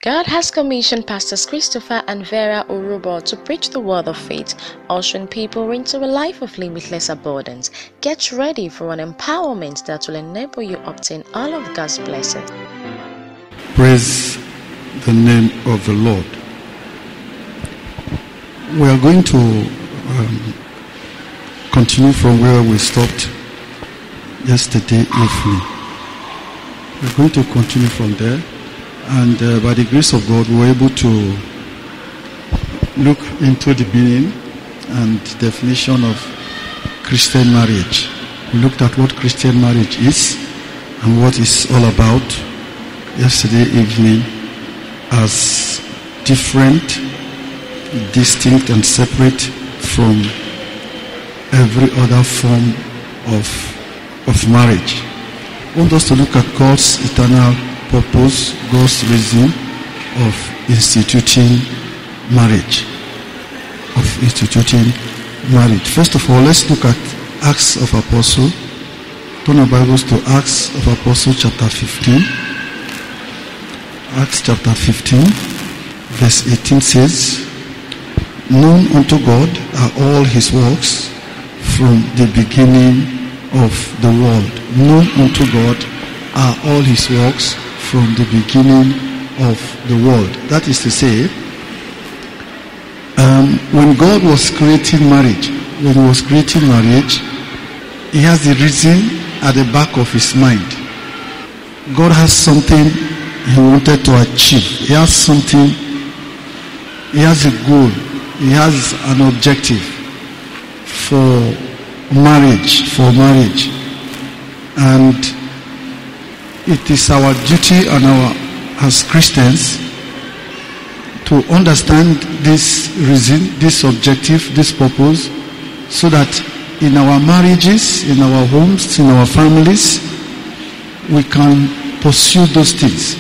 God has commissioned Pastors Christopher and Vera Urubo to preach the word of faith, ushering people into a life of limitless abundance. Get ready for an empowerment that will enable you obtain all of God's blessings. Praise the name of the Lord. We are going to continue from where we stopped yesterday evening. We are going to continue from there. And by the grace of God, we were able to look into the meaning and definition of Christian marriage. We looked at what Christian marriage is and what it's all about yesterday evening as different, distinct, and separate from every other form of marriage. I want us to look at God's eternal purpose, God's reason of instituting marriage. First of all, let's look at Acts of Apostle. Turn our Bibles to Acts of Apostle chapter 15. Acts chapter 15, verse 18 says, "Known unto God are all his works from the beginning of the world." Known unto God are all his works from the beginning of the world. That is to say, when God was creating marriage, he has the reason at the back of his mind. God has something he wanted to achieve. He has something, he has a goal, he has an objective for marriage. And it is our duty and as Christians to understand this reason, this objective, this purpose, so that in our marriages, in our homes, in our families, we can pursue those things.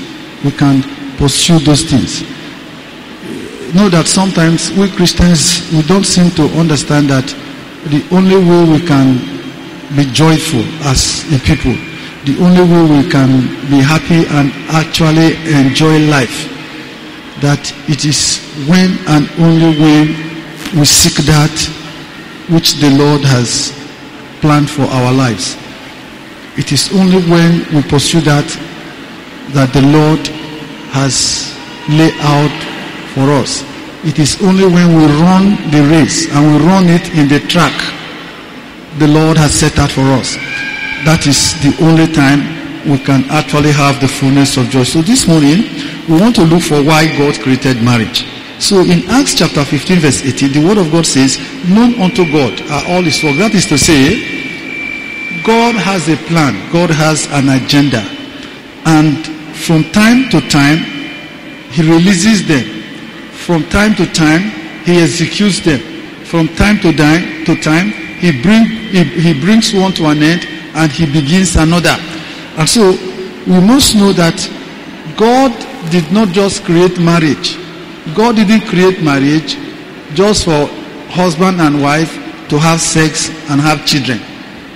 Know that sometimes we Christians, we don't seem to understand that the only way we can be joyful as a people, the only way we can be happy and actually enjoy life, that it is when and only when we seek that which the Lord has planned for our lives. It is only when we pursue that the Lord has laid out for us. It is only when we run the race and we run it in the track the Lord has set out for us. That is the only time we can actually have the fullness of joy. So this morning, we want to look for why God created marriage. So in Acts chapter 15 verse 18, the word of God says, "Known unto God are all his works." That is to say, God has a plan. God has an agenda. And from time to time, he releases them. From time to time, he executes them. From time to time, he brings one to an end and he begins another. And so we must know that God did not just create marriage. God didn't create marriage just for husband and wife to have sex and have children.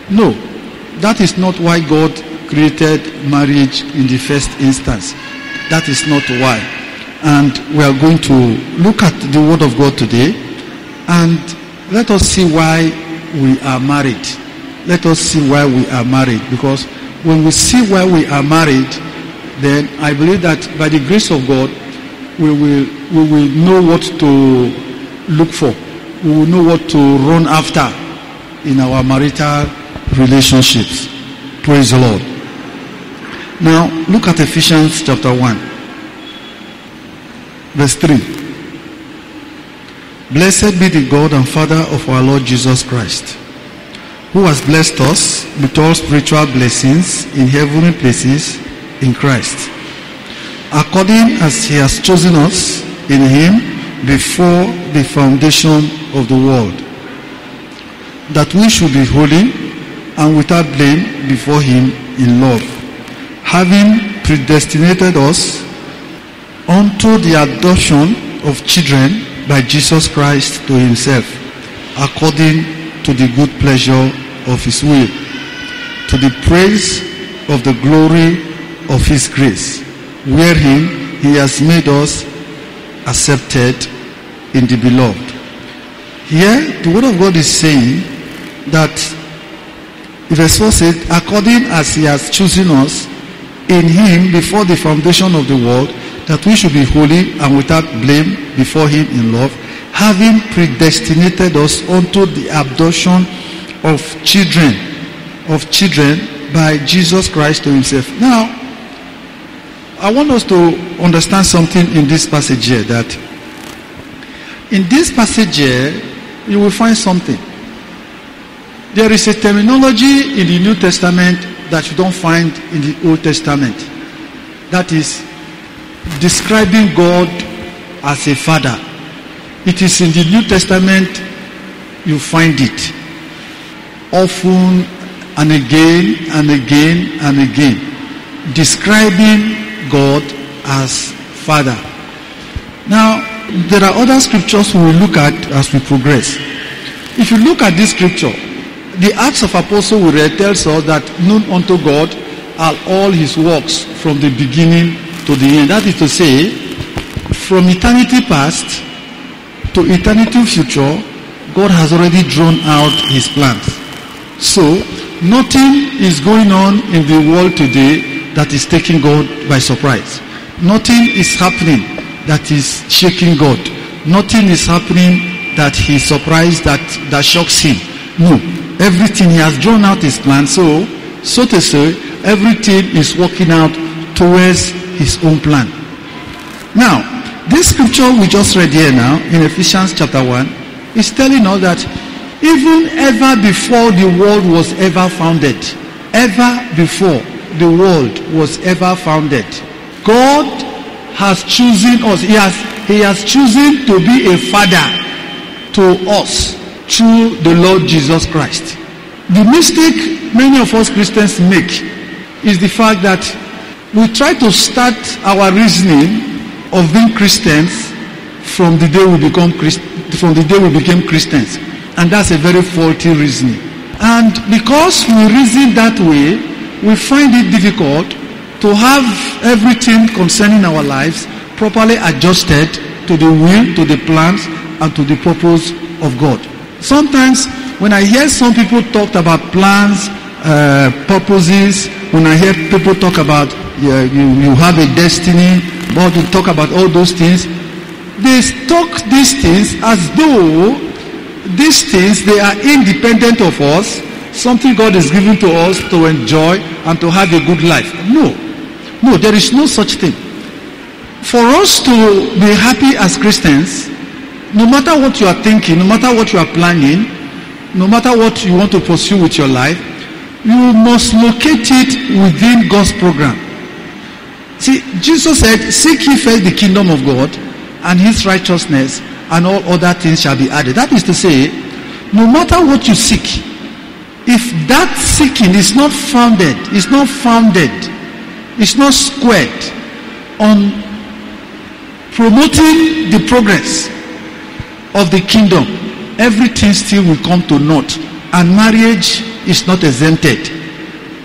No, that is not why God created marriage in the first instance. That is not why. And we are going to look at the word of God today, and let us see why we are married. Let us see why we are married, because when we see why we are married, then I believe that by the grace of God, we will know what to look for. We will know what to run after in our marital relationships. Praise the Lord. Now, look at Ephesians chapter 1, verse 3. "Blessed be the God and Father of our Lord Jesus Christ, who has blessed us with all spiritual blessings in heavenly places in Christ, according as he has chosen us in him before the foundation of the world, that we should be holy and without blame before him in love, having predestinated us unto the adoption of children by Jesus Christ to himself, according to the good pleasure of his will, to the praise of the glory of his grace, wherein he has made us accepted in the beloved. Here, the word of God is saying that, verse 4 said, according as he has chosen us in him before the foundation of the world, that we should be holy and without blame before him in love, having predestinated us unto the adoption of children by Jesus Christ to himself. Now, I want us to understand something in this passage here, that in this passage here, you will find something. There is a terminology in the New Testament that you don't find in the Old Testament. That is describing God as a father. It is in the New Testament you find it often and again and again and again, describing God as father. Now, there are other scriptures we will look at as we progress. If you look at this scripture, the Acts of Apostles we read tells us that known unto God are all his works from the beginning to the end. That is to say, from eternity past to eternity future, God has already drawn out his plans. So, nothing is going on in the world today that is taking God by surprise. Nothing is happening that is shaking God. Nothing is happening that he's surprised, that shocks him. No. Everything, he has drawn out his plan. So to say, everything is working out towards his own plan. Now, this scripture we just read here now in Ephesians chapter 1 is telling us that even ever before the world was ever founded, God has chosen us. He has chosen to be a father to us through the Lord Jesus Christ. The mistake many of us Christians make is the fact that we try to start our reasoning of being Christians from the day we became Christians, and that's a very faulty reasoning. And because we reason that way, we find it difficult to have everything concerning our lives properly adjusted to the will, to the plans, and to the purpose of God. Sometimes when I hear some people talk about plans, purposes, when I hear people talk about you have a destiny, but you talk about all those things, they talk these things as though these things, they are independent of us, something God is giving to us to enjoy and to have a good life. No, there is no such thing. For us to be happy as Christians, no matter what you are thinking, no matter what you are planning, no matter what you want to pursue with your life, you must locate it within God's program. See, Jesus said, seek ye first the kingdom of God and his righteousness, and all other things shall be added. That is to say, no matter what you seek, if that seeking is not founded, it's not squared on promoting the progress of the kingdom, everything still will come to naught, and marriage is not exempted.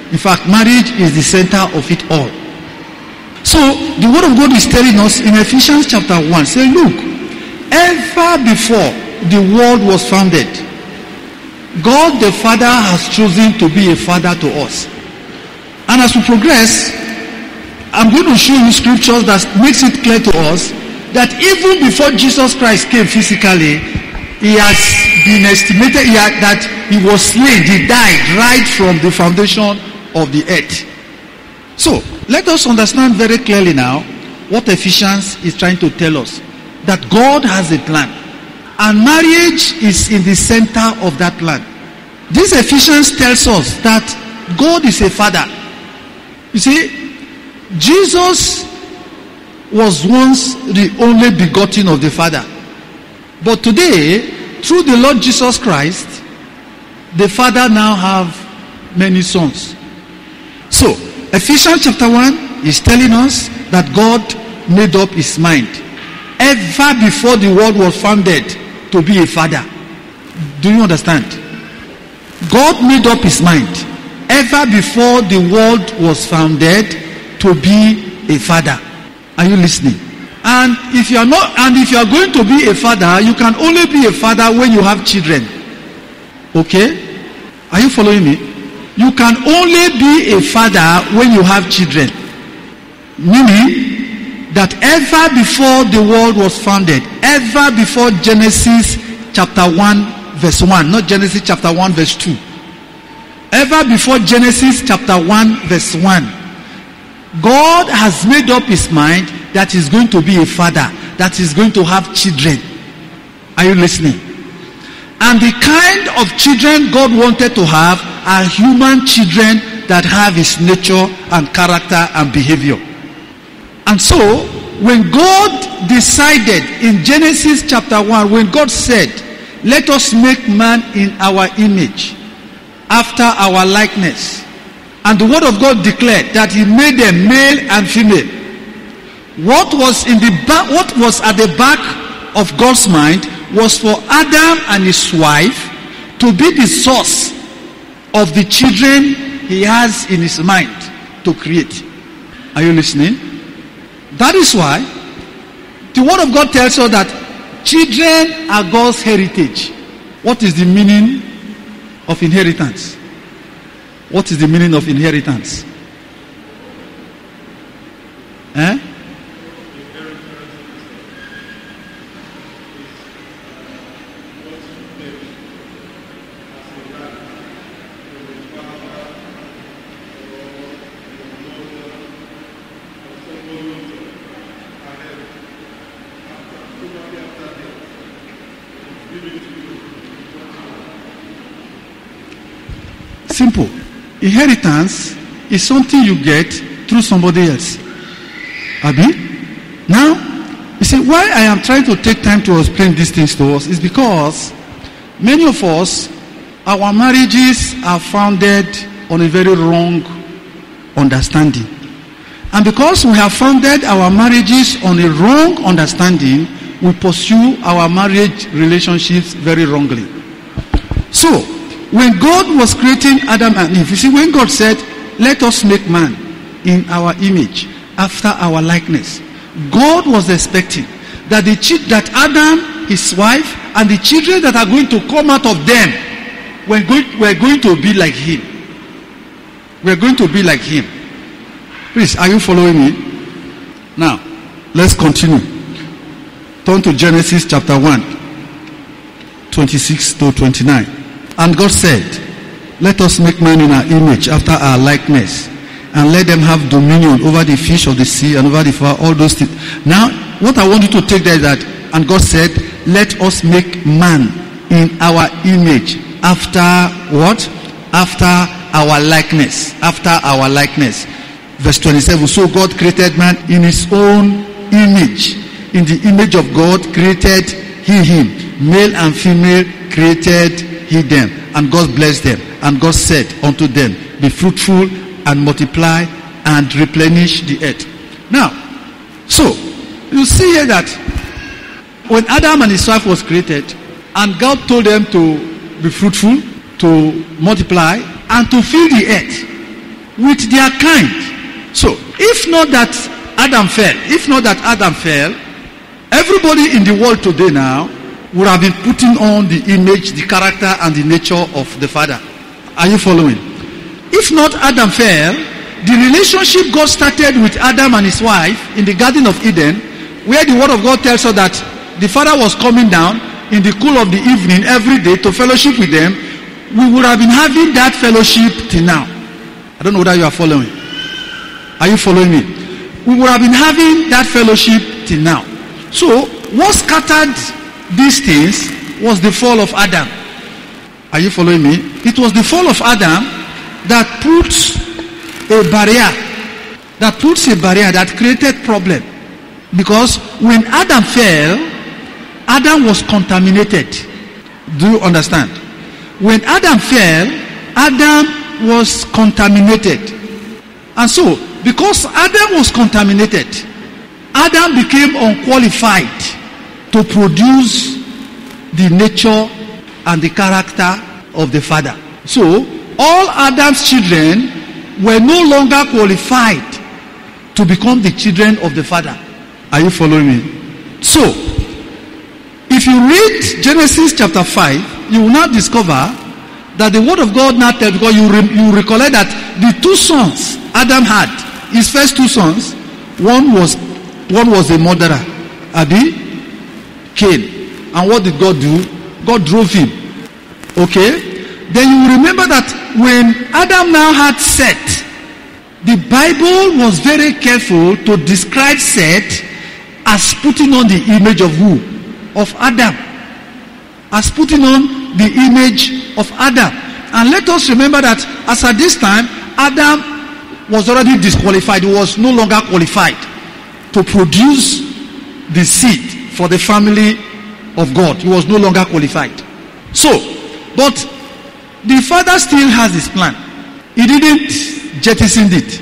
In fact, marriage is the center of it all. So the word of God is telling us in Ephesians chapter 1, say, look, ever before the world was founded, God the Father has chosen to be a father to us. And as we progress, I'm going to show you scriptures that makes it clear to us that even before Jesus Christ came physically, he has been estimated that he was slain, he died right from the foundation of the earth. So, let us understand very clearly now what Ephesians is trying to tell us. That God has a plan, and marriage is in the center of that plan. This Ephesians tells us that God is a father. You see, Jesus was once the only begotten of the Father, but today, through the Lord Jesus Christ, the Father now have many sons. So, Ephesians chapter 1 is telling us that God made up his mind ever before the world was founded to be a father. Do you understand? God made up his mind ever before the world was founded to be a father. Are you listening? And if you are going to be a father, you can only be a father when you have children. Okay? Are you following me? You can only be a father when you have children. Meaning that ever before the world was founded, ever before Genesis chapter 1 verse 1, not Genesis chapter 1 verse 2. Ever before Genesis chapter 1 verse 1, God has made up his mind that he's going to be a father, that he's going to have children. Are you listening? And the kind of children God wanted to have are human children that have his nature and character and behavior. And so, when God decided in Genesis chapter 1, when God said, let us make man in our image, after our likeness, and the word of God declared that he made them male and female, what was at the back of God's mind was for Adam and his wife to be the source of the children he has in his mind to create. Are you listening? That is why the word of God tells us that children are God's heritage. What is the meaning of inheritance? What is the meaning of inheritance? Simple. Inheritance is something you get through somebody else. Abi? Now, you see, why I am trying to take time to explain these things to us is because many of us, our marriages are founded on a very wrong understanding. And because we have founded our marriages on a wrong understanding, we pursue our marriage relationships very wrongly. So, when God was creating Adam and Eve, you see, when God said, let us make man in our image, after our likeness, God was expecting that that Adam, his wife, and the children that are going to come out of them were going to be like him. We're going to be like him. Please, are you following me? Now, let's continue. Turn to Genesis chapter 1, 26 to 29. And God said, let us make man in our image, after our likeness, and let them have dominion over the fish of the sea and over the fowl, all those things. Now, what I want you to take there is that, and God said, let us make man in our image, after what? After our likeness. After our likeness. Verse 27, so God created man in his own image. In the image of God created he him. Male and female created he them. And God blessed them. And God said unto them, be fruitful and multiply and replenish the earth. Now, so you see here that when Adam and his wife was created, and God told them to be fruitful, to multiply, and to fill the earth with their kind. So, if not that Adam fell, everybody in the world today now would have been putting on the image, the character, and the nature of the Father. Are you following? If not Adam fell, the relationship God started with Adam and his wife in the Garden of Eden, where the word of God tells us that the Father was coming down in the cool of the evening every day to fellowship with them, we would have been having that fellowship till now. I don't know whether you are following. Are you following me? We would have been having that fellowship till now. So, what scattered these things was the fall of Adam. Are you following me? It was the fall of Adam that puts a barrier, that created problem. Because when Adam fell, Adam was contaminated. Do you understand? When Adam fell, Adam was contaminated. And so, because Adam was contaminated, Adam became unqualified to produce the nature and the character of the Father. So, all Adam's children were no longer qualified to become the children of the Father. Are you following me? So, if you read Genesis chapter 5, you will now discover that the word of God now tells, because you recollect that the two sons Adam had, his first two sons, one was a murderer, Cain. And what did God do? God drove him. Okay? Then you remember that when Adam now had Seth, the Bible was very careful to describe Seth as putting on the image of who? Of Adam. As putting on the image of Adam. And let us remember that as at this time, Adam was already disqualified. He was no longer qualified to produce the seed for the family of God. He was no longer qualified. So, but the Father still has his plan. He didn't jettison it.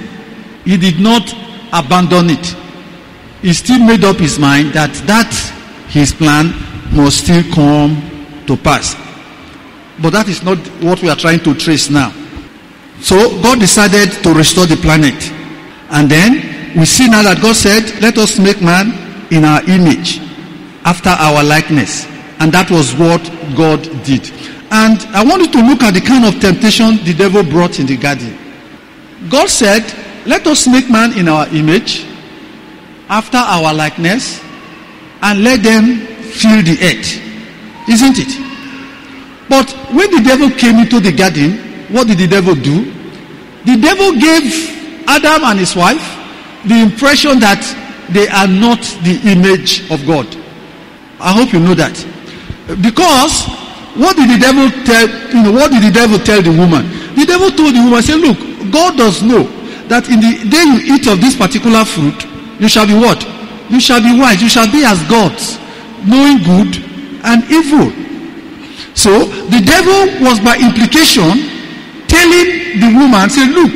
He did not abandon it. He still made up his mind that his plan must still come to pass. But that is not what we are trying to trace now. So God decided to restore the planet. And then we see now that God said, let us make man in our image, after our likeness. And that was what God did. And I want you to look at the kind of temptation the devil brought in the garden. God said, let us make man in our image, after our likeness, and let them fill the earth. Isn't it? But when the devil came into the garden, what did the devil do? The devil gave Adam and his wife the impression that they are not the image of God. I hope you know that. Because what did the devil tell? What did the devil tell the woman? The devil told the woman, say, look, God does know that in the day you eat of this particular fruit, you shall be what? You shall be wise. You shall be as gods, knowing good and evil. So the devil was by implication telling the woman, say, look,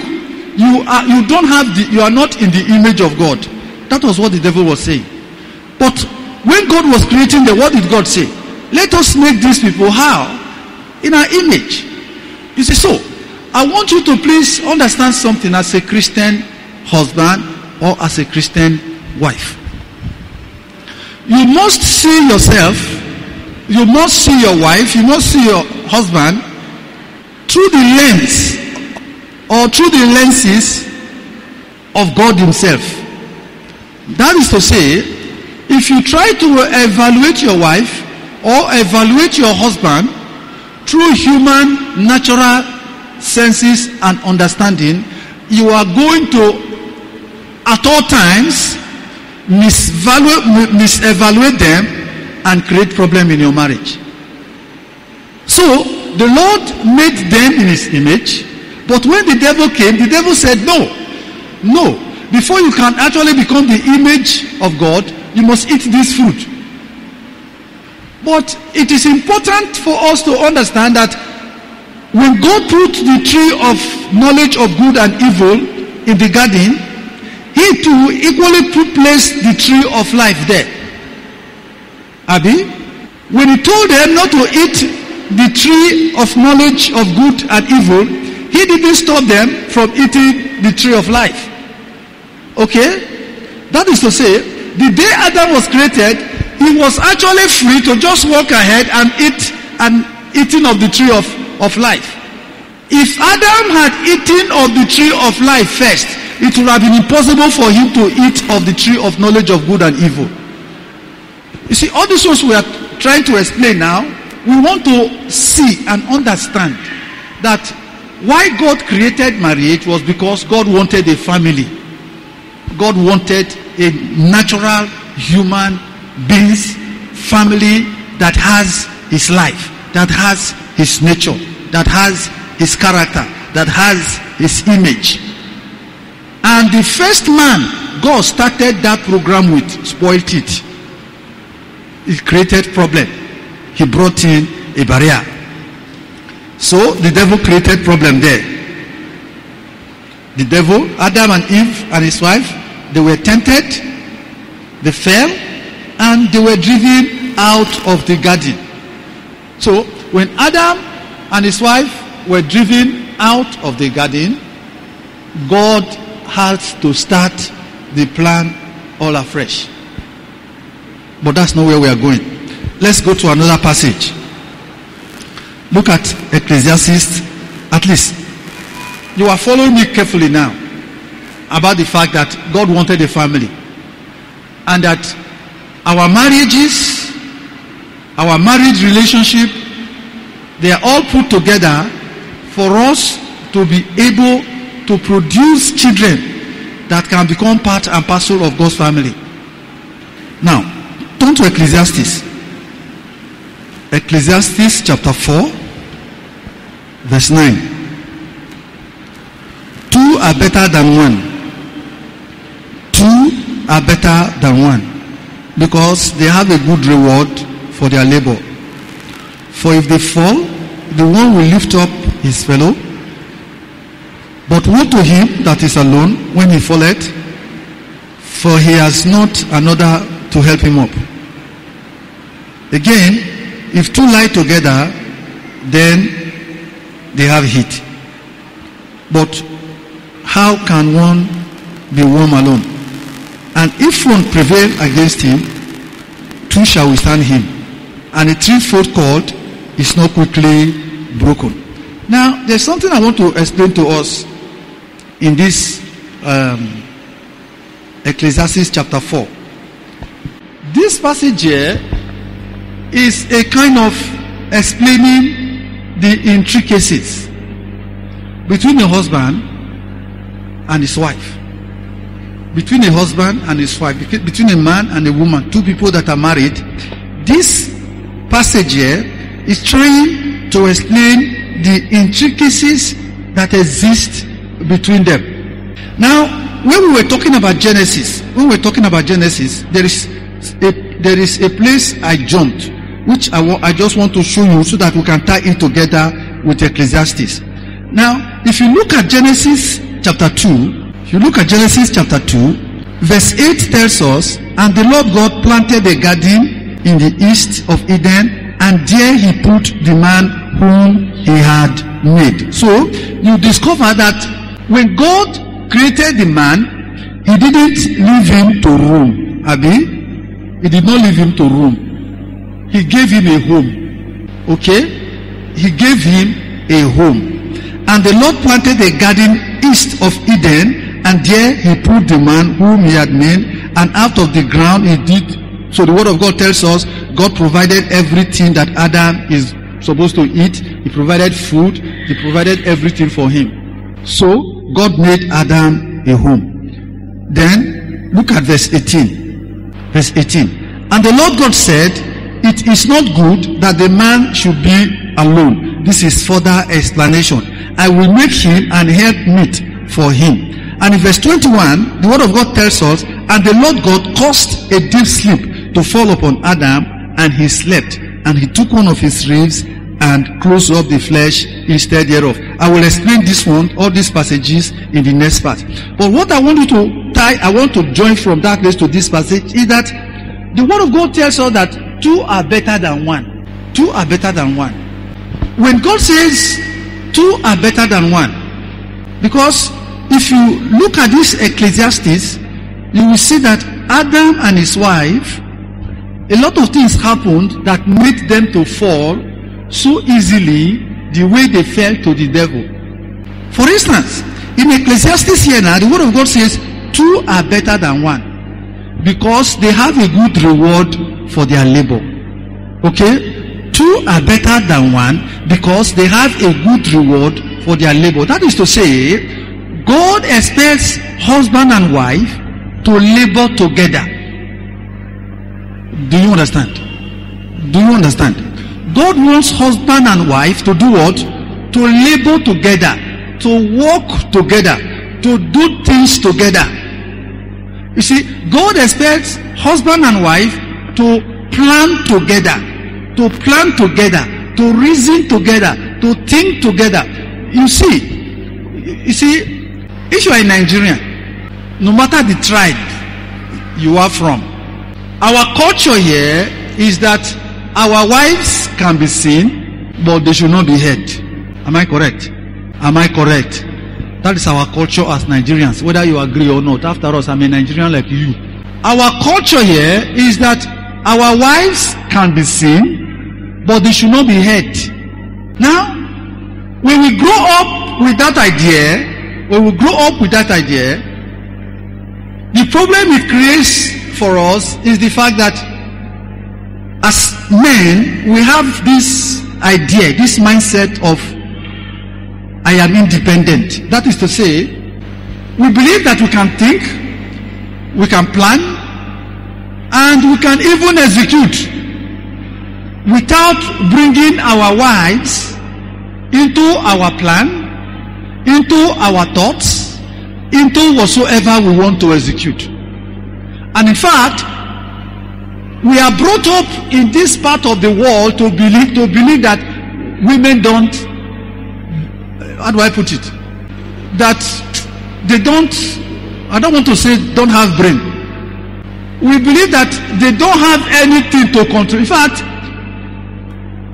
you are not in the image of God. That was what the devil was saying. But when God was creating what did God say? Let us make these people how? In our image. You see, so I want you to please understand something as a Christian husband or as a Christian wife. You must see yourself, you must see your wife, you must see your husband through the lens or through the lenses of God himself. That is to say, if you try to evaluate your wife or evaluate your husband through human natural senses and understanding, you are going to at all times misevaluate them and create problem in your marriage. So the Lord made them in his image, but when the devil came, the devil said, no, before you can actually become the image of God, you must eat this fruit. But it is important for us to understand that when God put the tree of knowledge of good and evil in the garden, he too equally placed the tree of life there. Abi, when he told them not to eat the tree of knowledge of good and evil, he didn't stop them from eating the tree of life. Okay? That is to say, the day Adam was created, he was actually free to just walk ahead and eating of the tree of life. If Adam had eaten of the tree of life first, it would have been impossible for him to eat of the tree of knowledge of good and evil. You see, all these things we are trying to explain now, we want to see and understand that why God created marriage was because God wanted a family. God wanted a natural human being's family that has his life, that has his nature, that has his character, that has his image. And the first man God started that program with spoiled it. It created problem. He brought in a barrier. So the devil created problem there. The devil, Adam and Eve and his wife, they were tempted, they fell, and they were driven out of the garden. So when Adam and his wife were driven out of the garden, God had to start the plan all afresh. But that's not where we are going. Let's go to another passage. Look at Ecclesiastes. At least you are following me carefully now about the fact that God wanted a family, and that our marriages, our marriage relationship, they are all put together for us to be able to produce children that can become part and parcel of God's family. Now, turn to Ecclesiastes. Ecclesiastes chapter 4, verse 9. 2 are better than one. 2 are better than one, because they have a good reward for their labor. For if they fall, the one will lift up his fellow. But woe to him that is alone when he falleth, for he has not another to help him up. Again, if 2 lie together, then they have heat. But how can one be warm alone? And if one prevail against him, 2 shall withstand him. And a threefold cord is not quickly broken. Now, there's something I want to explain to us in this Ecclesiastes chapter 4. This passage here is a kind of explaining the intricacies between a husband and his wife. Between a husband and his wife, between a man and a woman, 2 people that are married. This passage here is trying to explain the intricacies that exist between them. Now, when we were talking about Genesis, there is a place I jumped, which I just want to show you so that we can tie it together with Ecclesiastes. Now, if you look at Genesis chapter 2, verse 8 tells us, and the Lord God planted a garden in the east of Eden, and there he put the man whom he had made. So, you discover that when God created the man, he didn't leave him to roam. Abi? He did not leave him to roam. He gave him a home. Okay? He gave him a home. And the Lord planted a garden east of Eden, and there he put the man whom he had made, and out of the ground he did. So the word of God tells us God provided everything that Adam is supposed to eat. He provided food. He provided everything for him. So God made Adam a home. Then look at verse 18. Verse 18. And the Lord God said, it is not good that the man should be alone. This is further explanation. I will make him an helpmeet for him. And in verse 21, the word of God tells us, and the Lord God caused a deep sleep to fall upon Adam, and he slept. And he took one of his ribs and closed up the flesh instead thereof. I will explain this one, all these passages, in the next part. But what I want you to I want to join from that place to this passage is that the word of God tells us that 2 are better than 1. 2 are better than 1. When God says 2 are better than 1, because if you look at this Ecclesiastes, you will see that Adam and his wife, a lot of things happened that made them to fall so easily the way they fell to the devil. For instance, in Ecclesiastes here now, the word of God says 2 are better than 1 because they have a good reward for their labor. Okay? 2 are better than 1 because they have a good reward for their labor. That is to say, God expects husband and wife to labor together. Do you understand? Do you understand? God wants husband and wife to do what? To labor together, to work together, to do things together. You see, God expects husband and wife to plan together, to reason together, to think together. You see, if you are a Nigerian, no matter the tribe you are from, our culture here is that our wives can be seen, but they should not be heard. Am I correct? That is our culture as Nigerians, whether you agree or not. After all, I'm a Nigerian like you. Our culture here is that our wives can be seen, but they should not be heard. Now, when we grow up with that idea, the problem it creates for us is the fact that as men, we have this idea, this mindset of I am independent. That is to say, we believe that we can think, we can plan, and we can even execute without bringing our wives into our plan, into our thoughts, into whatsoever we want to execute. And in fact, we are brought up in this part of the world to believe that women don't, how do I put it? That they don't, I don't want to say don't have brain. We believe that they don't have anything to control. In fact,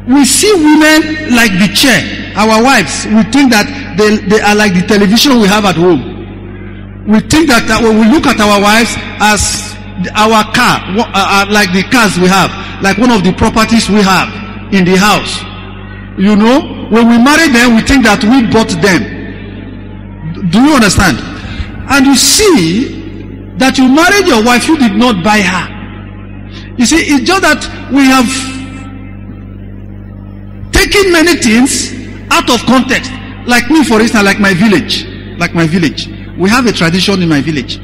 we see women like the chair, our wives. We think that they are like the television we have at home. We think that when we look at our wives as our car, like the cars we have, like one of the properties we have in the house. You know, when we marry them, we think that we bought them. Do you understand? And you see that you married your wife, you did not buy her. You see, it's just that we have taken many things out of context. Like me, for instance, like my village. We have a tradition in my village.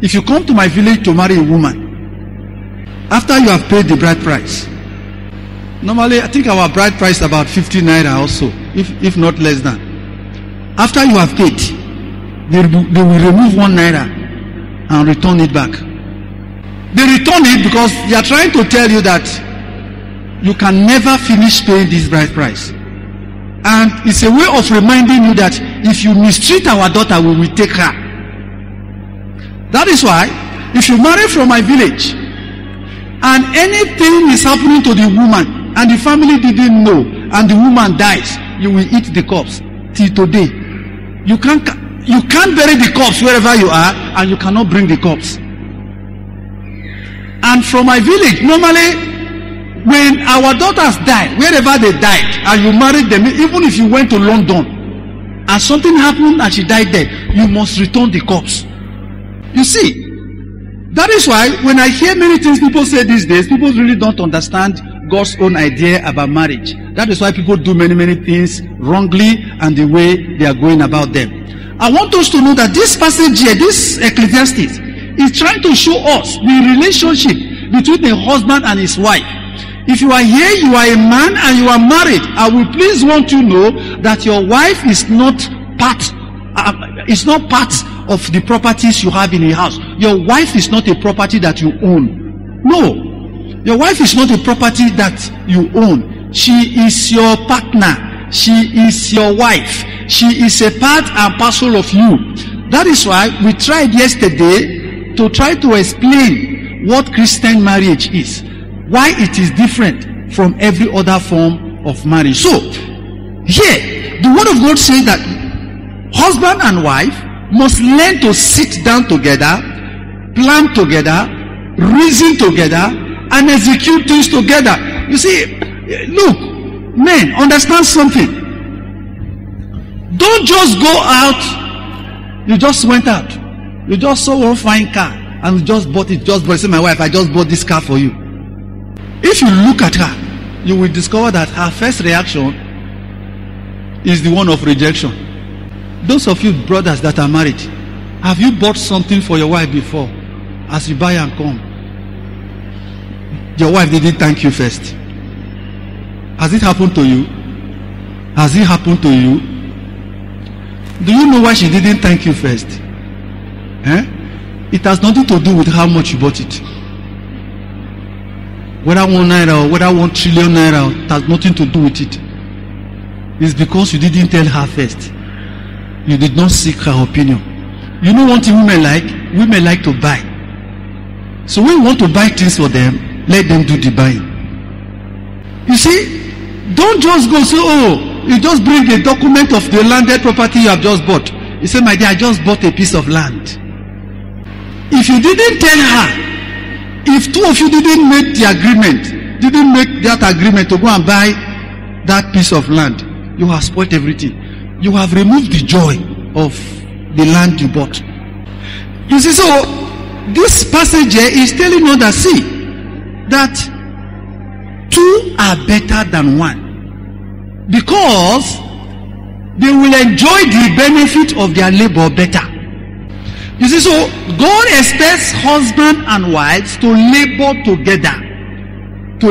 If you come to my village to marry a woman, after you have paid the bride price, normally I think our bride price is about 50 naira also, if not less than. After you have paid, they will remove 1 naira and return it back. They return it because they are trying to tell you that you can never finish paying this bride price. And it's a way of reminding you that if you mistreat our daughter, we will take her. That is why, if you marry from my village, and anything is happening to the woman, and the family didn't know, and the woman dies, you will eat the corpse. Till today, you can't bury the corpse wherever you are, and you cannot bring the corpse. And from my village, normally, when our daughters die, wherever they died, and you married them, even if you went to London and something happened and she died there, you must return the corpse. You see, that is why when I hear many things people say these days, people really don't understand God's own idea about marriage. That is why people do many things wrongly and the way they are going about them. I want us to know that this passage here, this Ecclesiastes, is trying to show us the relationship between a husband and his wife. If you are here, you are a man and you are married, I will please want you to know that your wife is not part of the properties you have in a house. Your wife is not a property that you own. No. Your wife is not a property that you own. She is your partner. She is your wife. She is a part and parcel of you. That is why we tried yesterday to try to explain what Christian marriage is. Why it is different from every other form of marriage. So, here, the word of God says that husband and wife must learn to sit down together, plan together, reason together, and execute things together. You see, look, men, understand something. Don't just go out. You just went out. You just saw one fine car and you just bought it. Say, my wife, I just bought this car for you. If you look at her, you will discover that her first reaction is the one of rejection. Those of you brothers that are married, have you bought something for your wife before? As you buy and come, your wife didn't thank you first. Has it happened to you? Has it happened to you? Do you know why she didn't thank you first? It has nothing to do with how much you bought it. Whether 1 naira or whether 1 trillion naira, it has nothing to do with it. It's because you didn't tell her first. You did not seek her opinion. You know one thing women like? Women like to buy. So when you want to buy things for them, let them do the buying. You see, don't just go say, oh, you just bring a document of the landed property you have just bought. He said, my dear, I just bought a piece of land. If you didn't tell her, if two of you didn't make the agreement, didn't make that agreement to go and buy that piece of land, you have spoiled everything. You have removed the joy of the land you bought. You see, so this passage here is telling us that, see, that two are better than one, because they will enjoy the benefit of their labor better. You see, so God expects husband and wives to labor together, to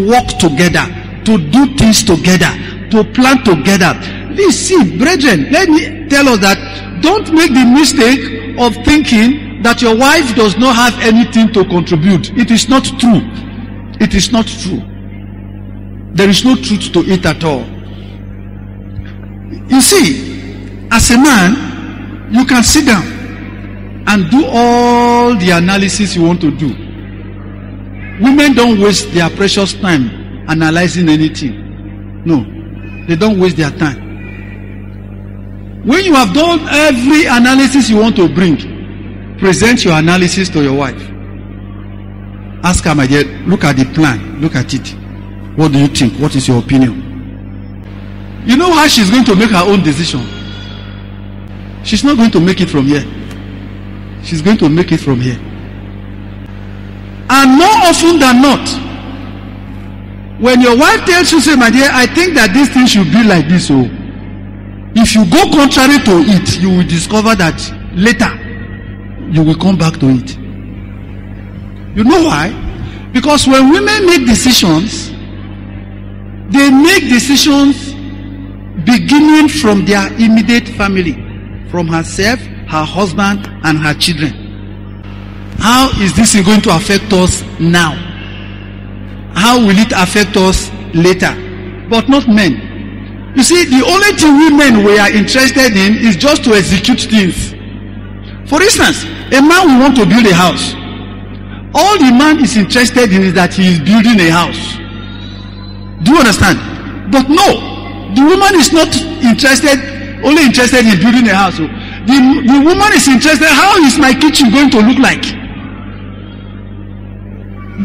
work together, to do things together, to plan together. Please see, brethren, let me tell us that don't make the mistake of thinking that your wife does not have anything to contribute. It is not true. It is not true. There is no truth to it at all. You see, as a man, you can sit down and do all the analysis you want to do. Women don't waste their precious time analyzing anything. No, they don't waste their time. When you have done every analysis you want to bring, present your analysis to your wife. Ask her, my dear, look at the plan, look at it. What do you think? What is your opinion? You know how she's going to make her own decision. She's not going to make it from here. She's going to make it from here. And more often than not, when your wife tells you, say, my dear, I think that this thing should be like this, so if you go contrary to it, you will discover that later you will come back to it. You know why? Because when women make decisions, they make decisions beginning from their immediate family, from herself, her husband, and her children. How is this going to affect us now? How will it affect us later? But not men. You see, the only thing women we are interested in is just to execute things. For instance, a man will want to build a house. All the man is interested in is that he is building a house. Do you understand? But no, the woman is not only interested in building a house. The woman is interested, how is my kitchen going to look like?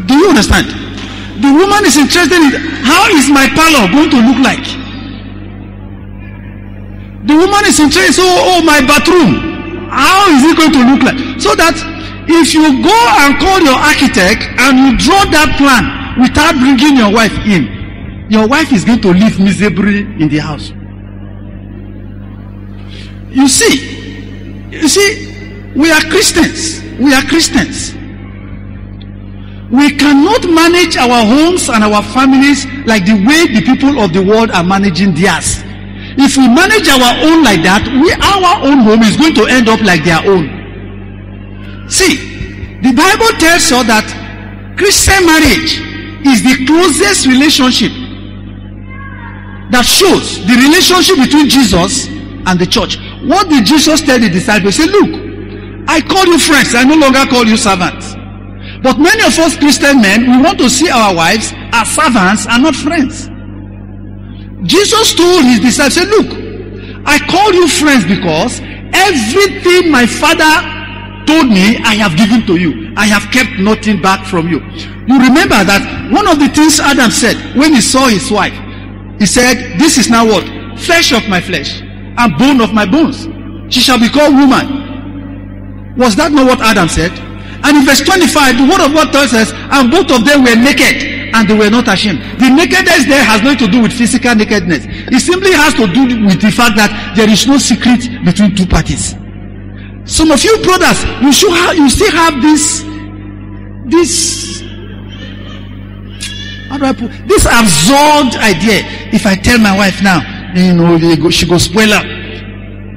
Do you understand? The woman is interested in, how is my parlor going to look like? The woman is interested, my bathroom, how is it going to look like? So that if you go and call your architect and you draw that plan without bringing your wife in, your wife is going to live miserably in the house. You see, we are Christians. We are Christians. We cannot manage our homes and our families like the way the people of the world are managing theirs. If we manage our own like that, our own home is going to end up like their own. See, the Bible tells us that Christian marriage is the closest relationship that shows the relationship between Jesus and the church. What did Jesus tell the disciples? He said, look, I call you friends, I no longer call you servants. But many of us Christian men, we want to see our wives as servants and not friends. Jesus told his disciples, say, look, I call you friends because everything my Father told me, I have given to you. I have kept nothing back from you. You remember that one of the things Adam said when he saw his wife, he said, this is now what? Flesh of my flesh and bone of my bones. She shall be called woman. Was that not what Adam said? And in verse 25, the word of God tells us, and both of them were naked, and they were not ashamed. The nakedness there has nothing to do with physical nakedness. It simply has to do with the fact that there is no secret between two parties. Some of you brothers, you still have this how do I put this absurd idea. If I tell my wife now, she goes spoil her.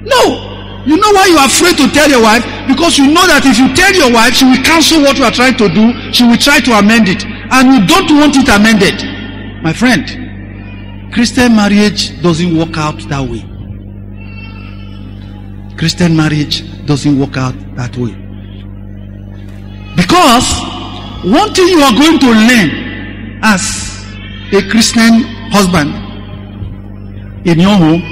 No. You know why you are afraid to tell your wife? Because you know that if you tell your wife, she will cancel what you are trying to do. She will try to amend it. And you don't want it amended. My friend, Christian marriage doesn't work out that way. Christian marriage doesn't work out that way. Because one thing you are going to learn as a Christian husband in your home,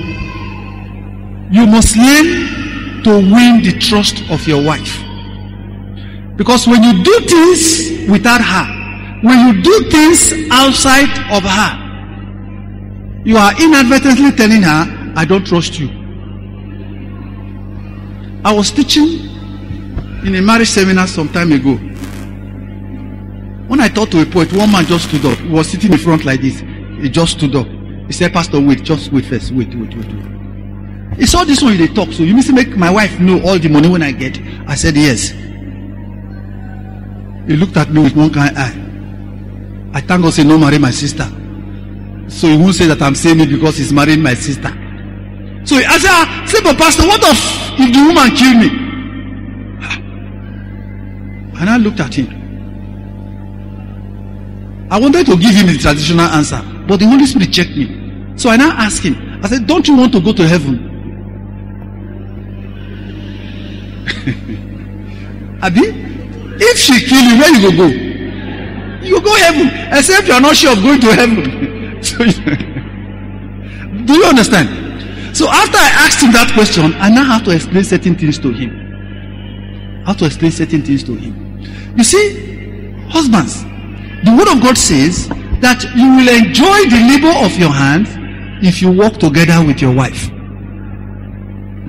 you must learn to win the trust of your wife. Because when you do things without her, when you do things outside of her, you are inadvertently telling her, I don't trust you. I was teaching in a marriage seminar some time ago. When I talked to a poet, one man just stood up. He was sitting in front like this. He just stood up. He said, Pastor, wait, just wait first. Wait. He saw this one, they talk. So you must make my wife know all the money when I get. I said, yes. He looked at me with one kind eye. I thank God say no marry my sister. So he won't say that I'm saying it because he's marrying my sister. So I said, but Pastor, what if the woman kill me? And I looked at him. I wanted to give him the traditional answer, but the Holy Spirit checked me. So I now asked him, I said, don't you want to go to heaven? Abi, if she kill you, where you go? You go heaven, except you are not sure of going to heaven. So, do you understand? So after I asked him that question, I now have to explain certain things to him. You see, husbands, the word of God says that you will enjoy the labor of your hands if you work together with your wife.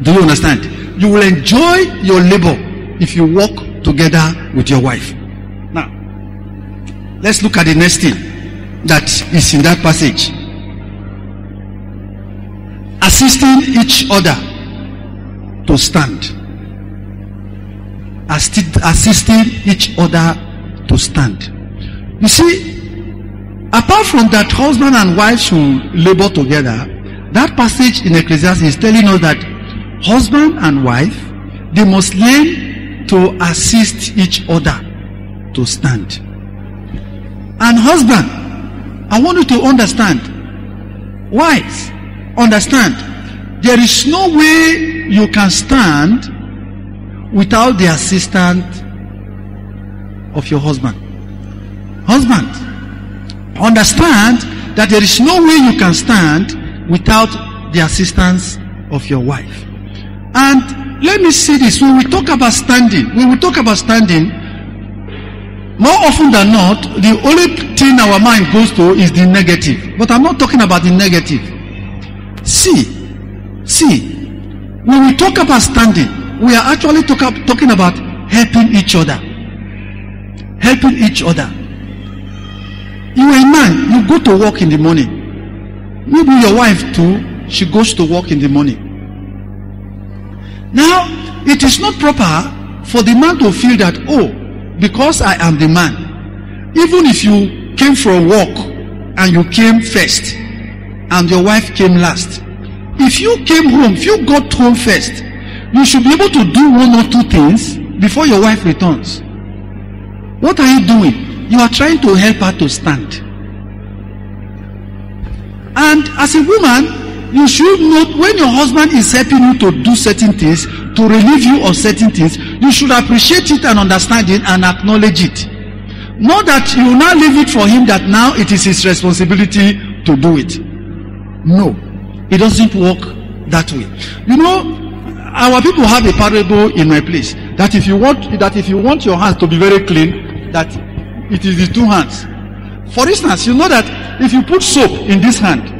Do you understand? You will enjoy your labor if you work together with your wife. Now, let's look at the next thing that is in that passage. Assisting each other to stand. Assisting each other to stand. You see, apart from that husband and wife should labor together, that passage in Ecclesiastes is telling us that husband and wife, they must learn to assist each other to stand. And husband, I want you to understand, wives, understand, there is no way you can stand without the assistance of your husband. Husband, understand that there is no way you can stand without the assistance of your wife. And let me say this, when we talk about standing, more often than not, the only thing our mind goes to is the negative. But I'm not talking about the negative. See, when we talk about standing, we are actually talking about helping each other. Helping each other. You are a man, you go to work in the morning. Maybe your wife too, she goes to work in the morning. Now, it is not proper for the man to feel that, oh, because I am the man, even if you came from work and you came first and your wife came last, if you came home, if you got home first, you should be able to do one or two things before your wife returns. What are you doing? You are trying to help her to stand. And as a woman, you should know when your husband is helping you to do certain things, to relieve you of certain things, you should appreciate it and understand it and acknowledge it. Not that you will now leave it for him that now it is his responsibility to do it. No, it doesn't work that way. You know, our people have a parable in my place that if you want your hands to be very clean, that it is the two hands. For instance, you know that if you put soap in this hand,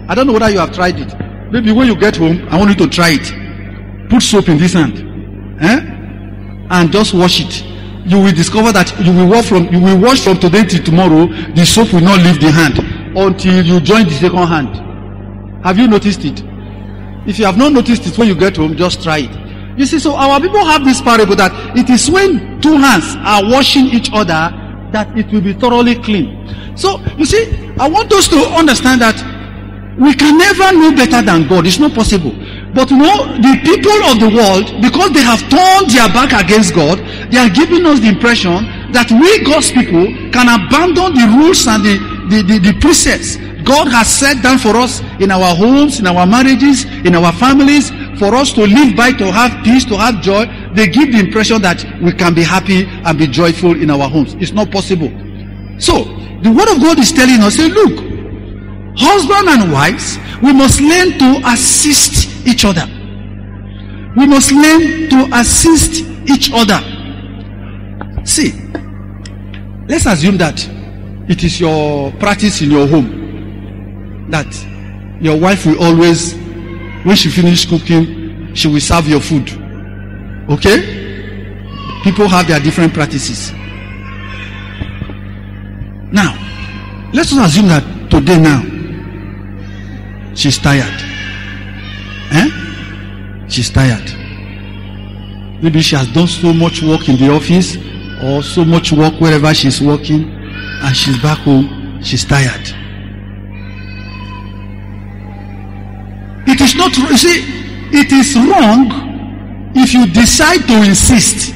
I don't know whether you have tried it. Maybe when you get home, I want you to try it. Put soap in this hand, and just wash it. You will discover that you will wash from today till tomorrow. The soap will not leave the hand until you join the second hand. Have you noticed it? If you have not noticed it when you get home, just try it. You see, so our people have this parable that it is when two hands are washing each other that it will be thoroughly clean. So, you see, I want us to understand that we can never know better than God. It's not possible. But you know, the people of the world, because they have turned their back against God, they are giving us the impression that we, God's people, can abandon the rules and the precepts God has set down for us in our homes, in our marriages, in our families, for us to live by, to have peace, to have joy. They give the impression that we can be happy and be joyful in our homes. It's not possible. So, the word of God is telling us, say, look, husband and wives, we must learn to assist each other. We must learn to assist each other. See, let's assume that it is your practice in your home that your wife will always, when she finishes cooking, she will serve your food. Okay? People have their different practices. Now, let's just assume that today now, she's tired. She's tired. Maybe she has done so much work in the office or so much work wherever she's working, and she's back home, she's tired. It is not, you see, it is wrong if you decide to insist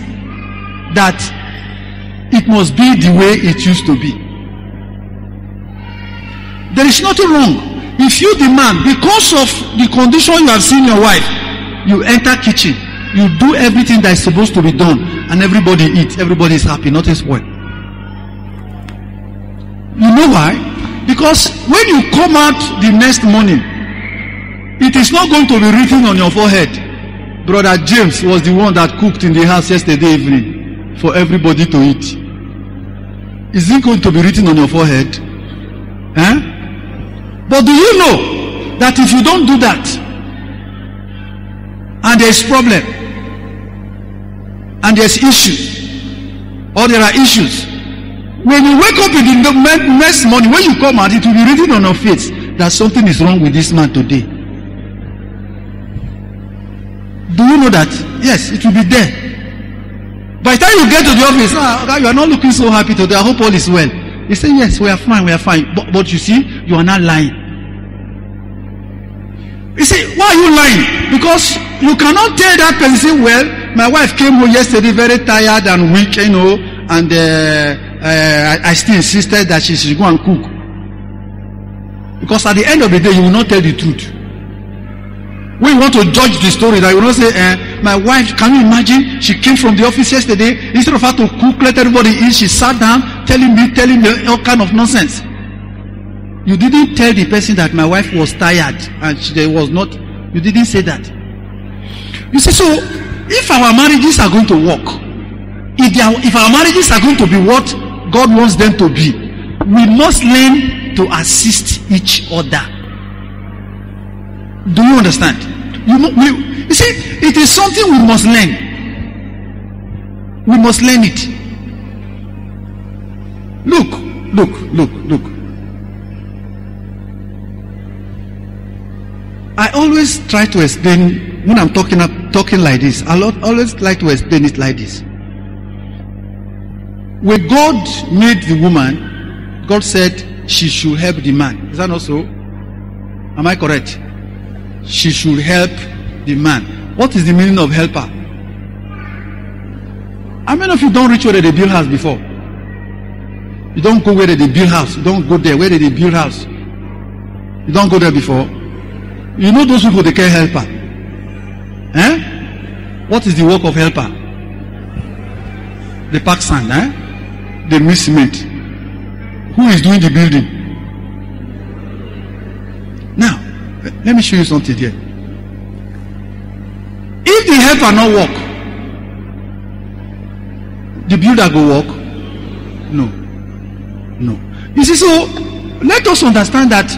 that it must be the way it used to be. There is nothing wrong if you demand, because of the condition you have seen your wife, you enter kitchen, you do everything that is supposed to be done, and everybody eats, everybody is happy, nothing spoiled. You know why? Because when you come out the next morning, it is not going to be written on your forehead, Brother James was the one that cooked in the house yesterday evening for everybody to eat. Is it going to be written on your forehead? But do you know that if you don't do that, and there's problem, and there's issue, or there are issues, when you wake up in the next morning, when you come out, it will be written on your face that something is wrong with this man today. Do you know that? Yes, it will be there. By the time you get to the office, you are not looking so happy today, I hope all is well. You say, yes, we are fine, we are fine. But you see, you are not lying. You see, why are you lying? Because you cannot tell that person, well, my wife came home yesterday very tired and weak, and I still insisted that she should go and cook. Because at the end of the day, you will not tell the truth. When you want to judge the story, that you will not say, my wife, can you imagine? She came from the office yesterday. Instead of her to cook, let everybody eat, she sat down, telling me all kind of nonsense. You didn't tell the person that my wife was tired and she was not. You didn't say that. You see, so if our marriages are going to work, if our marriages are going to be what God wants them to be, we must learn to assist each other. Do you understand? You see, it is something we must learn. We must learn it. Look. I always try to explain when I'm talking like this. I always like to explain it like this. When God made the woman, God said she should help the man. Is that not so? Am I correct? She should help the man. What is the meaning of helper? How many of you don't reach where they build house before? You don't go where they build house. You don't go there where they build house. You don't go there before. You know those people, they can't helper. What is the work of helper? They pack sand, They mix cement. Who is doing the building? Now, let me show you something here. If the helper not work, the builder go work? No. You see, so let us understand that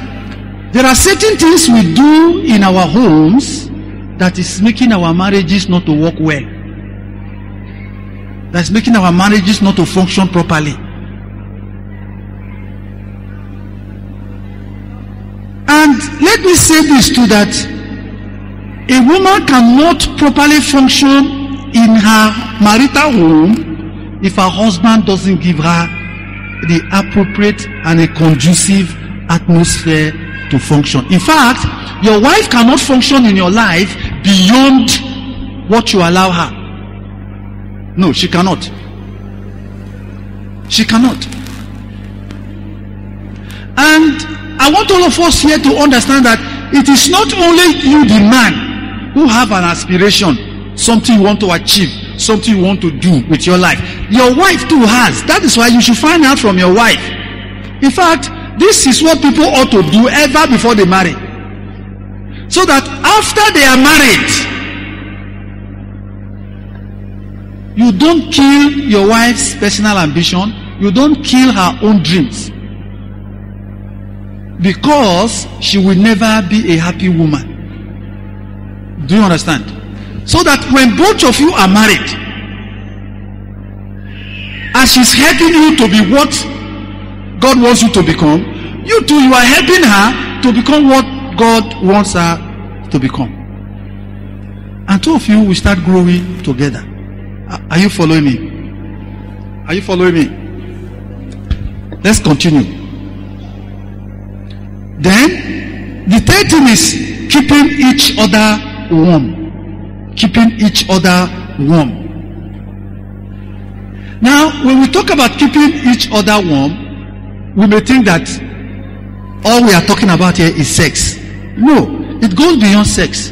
there are certain things we do in our homes that is making our marriages not to work well. That's making our marriages not to function properly. And let me say this too, that a woman cannot properly function in her marital home if her husband doesn't give her the appropriate and a conducive atmosphere to function. In fact, your wife cannot function in your life beyond what you allow her. No, she cannot. She cannot. And I want all of us here to understand that it is not only you, the man, who have an aspiration, something you want to achieve, something you want to do with your life. Your wife too has. That is why you should find out from your wife. In fact, this is what people ought to do ever before they marry. So that after they are married, You don't kill your wife's personal ambition. You don't kill her own dreams. Because she will never be a happy woman. Do you understand? So that when both of you are married, as she's helping you to be what God wants you to become, you too, you are helping her to become what God wants her to become. And two of you will start growing together. Are you following me? Are you following me? Let's continue. Then, the third thing is keeping each other warm. Keeping each other warm. Now, when we talk about keeping each other warm, we may think that all we are talking about here is sex. No, it goes beyond sex.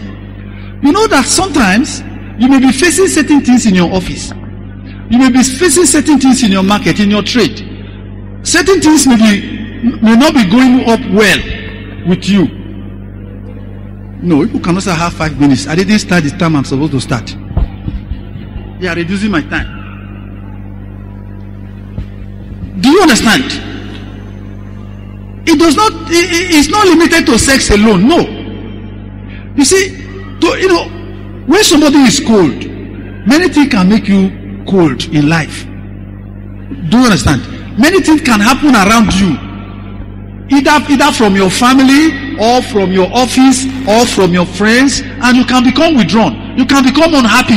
You know that sometimes you may be facing certain things in your office. You may be facing certain things in your market, in your trade. Certain things may not be going up well with you. No, you cannot say I have 5 minutes. I didn't start the time I'm supposed to start. They are reducing my time. Do you understand? It's not limited to sex alone. No. You see, when somebody is cold, many things can make you cold in life. Do you understand? Many things can happen around you, either from your family or from your office or from your friends, and you can become withdrawn. You can become unhappy.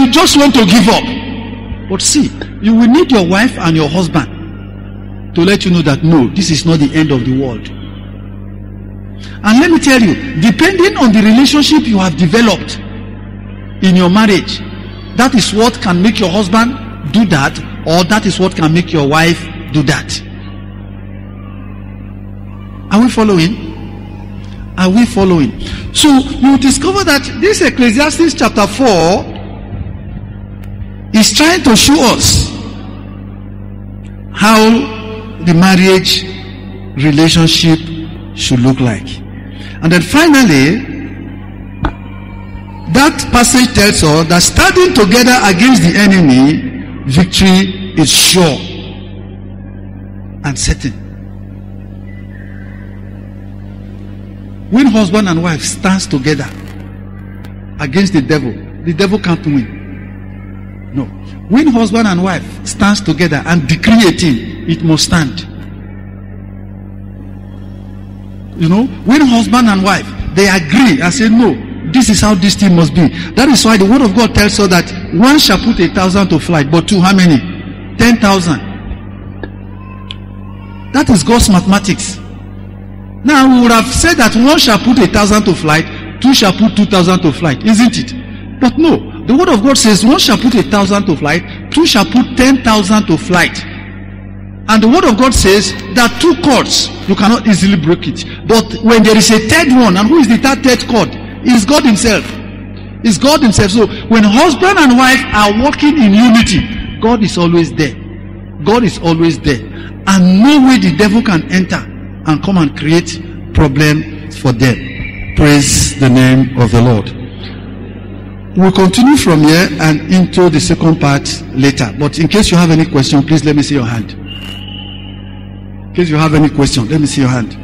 You just want to give up. But see, you will need your wife and your husband to let you know that no, this is not the end of the world. And let me tell you, depending on the relationship you have developed in your marriage, that is what can make your husband do that, or that is what can make your wife do that. Are we following? Are we following? So you will discover that this Ecclesiastes chapter 4 is trying to show us how the marriage relationship should look like. And then finally, that passage tells us that standing together against the enemy, victory is sure and certain. When husband and wife stands together against the devil can't win. No. When husband and wife stands together and decree a thing, it must stand. You know, when husband and wife, they agree and say, no, this is how this thing must be. That is why the word of God tells us that one shall put 1,000 to flight, but two, how many? 10,000. That is God's mathematics. Now, we would have said that one shall put 1,000 to flight, two shall put 2,000 to flight, isn't it? But no, the word of God says one shall put 1,000 to flight, two shall put 10,000 to flight. And the word of God says that two cords, you cannot easily break it. But when there is a third one, and who is the third cord? It's God himself. It's God himself. So when husband and wife are working in unity, God is always there. God is always there. And no way the devil can enter and come and create problems for them. Praise the name of the Lord. We'll continue from here and into the second part later. But in case you have any question, please let me see your hand. In case you have any question, let me see your hand.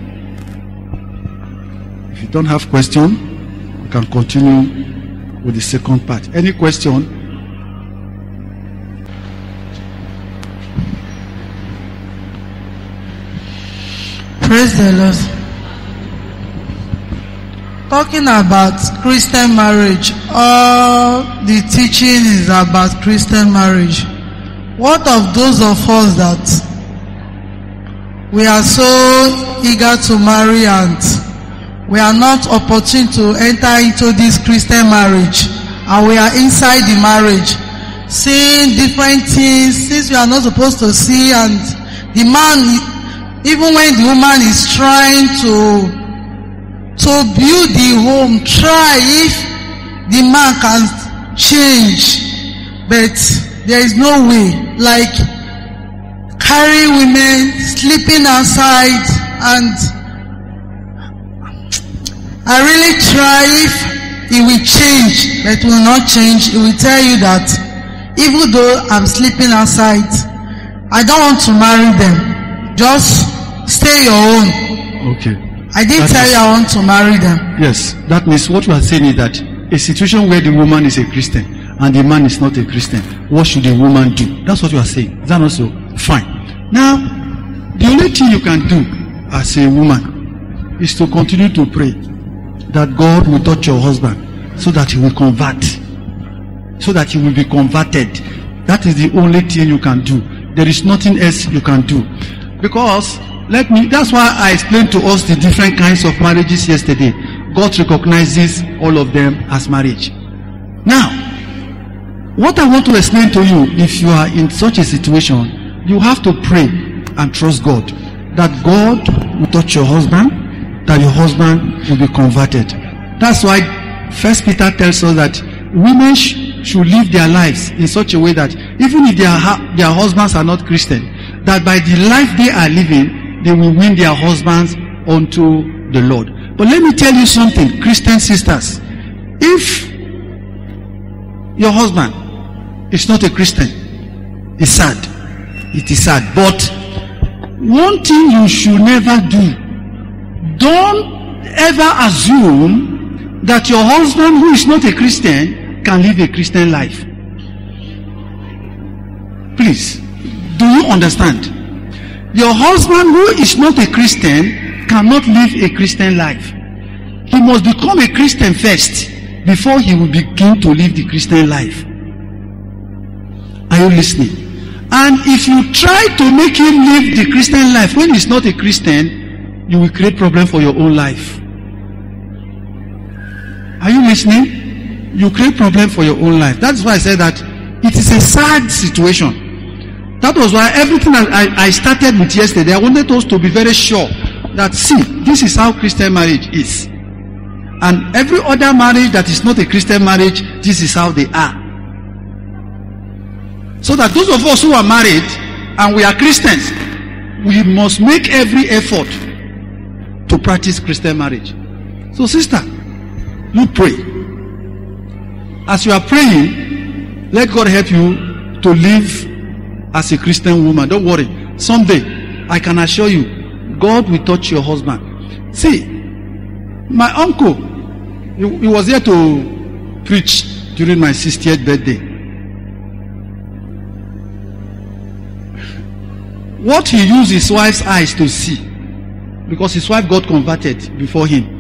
If you don't have question, we can continue with the second part. Any question? Praise the Lord. Talking about Christian marriage, all the teaching is about Christian marriage. What of those of us that we are so eager to marry and we are not opportune to enter into this Christian marriage, and we are inside the marriage seeing different things, things we are not supposed to see, and the man, even when the woman is trying to build the home, try if the man can change, but there is no way. Like carrying women, sleeping outside, and I really try if it will change, but it will not change. It will tell you that even though I'm sleeping outside, I don't want to marry them. Just stay your own. Okay. I didn't tell you I want to marry them. Yes, that means what you are saying is that a situation where the woman is a Christian and the man is not a Christian, what should the woman do? That's what you are saying. Is that also fine? Now, the only thing you can do as a woman is to continue to pray that God will touch your husband so that he will convert, so that he will be converted. That is the only thing you can do. There is nothing else you can do. Because that's why I explained to us the different kinds of marriages yesterday. God recognizes all of them as marriage. Now, what I want to explain to you, if you are in such a situation, you have to pray and trust God that God will touch your husband, that your husband will be converted. That's why 1 Peter tells us that women should live their lives in such a way that even if their husbands are not Christian, that by the life they are living, they will win their husbands unto the Lord. But let me tell you something, Christian sisters. If your husband is not a Christian, it's sad. It is sad. But one thing you should never do, don't ever assume that your husband who is not a Christian can live a Christian life. Please, do you understand? Your husband who is not a Christian cannot live a Christian life. He must become a Christian first before he will begin to live the Christian life. Are you listening? And if you try to make him live the Christian life when he's not a Christian, you will create problem for your own life. Are you listening? You create problem for your own life. That's why I said that it is a sad situation. That was why everything I started with yesterday, I wanted us to be very sure that, see, this is how Christian marriage is. And every other marriage that is not a Christian marriage, this is how they are. So that those of us who are married and we are Christians, we must make every effort to practice Christian marriage. So sister, you pray. As you are praying, let God help you to live as a Christian woman. Don't worry. Someday, I can assure you, God will touch your husband. See, my uncle, he was here to preach during my 60th birthday. What he used his wife's eyes to see, because his wife got converted before him.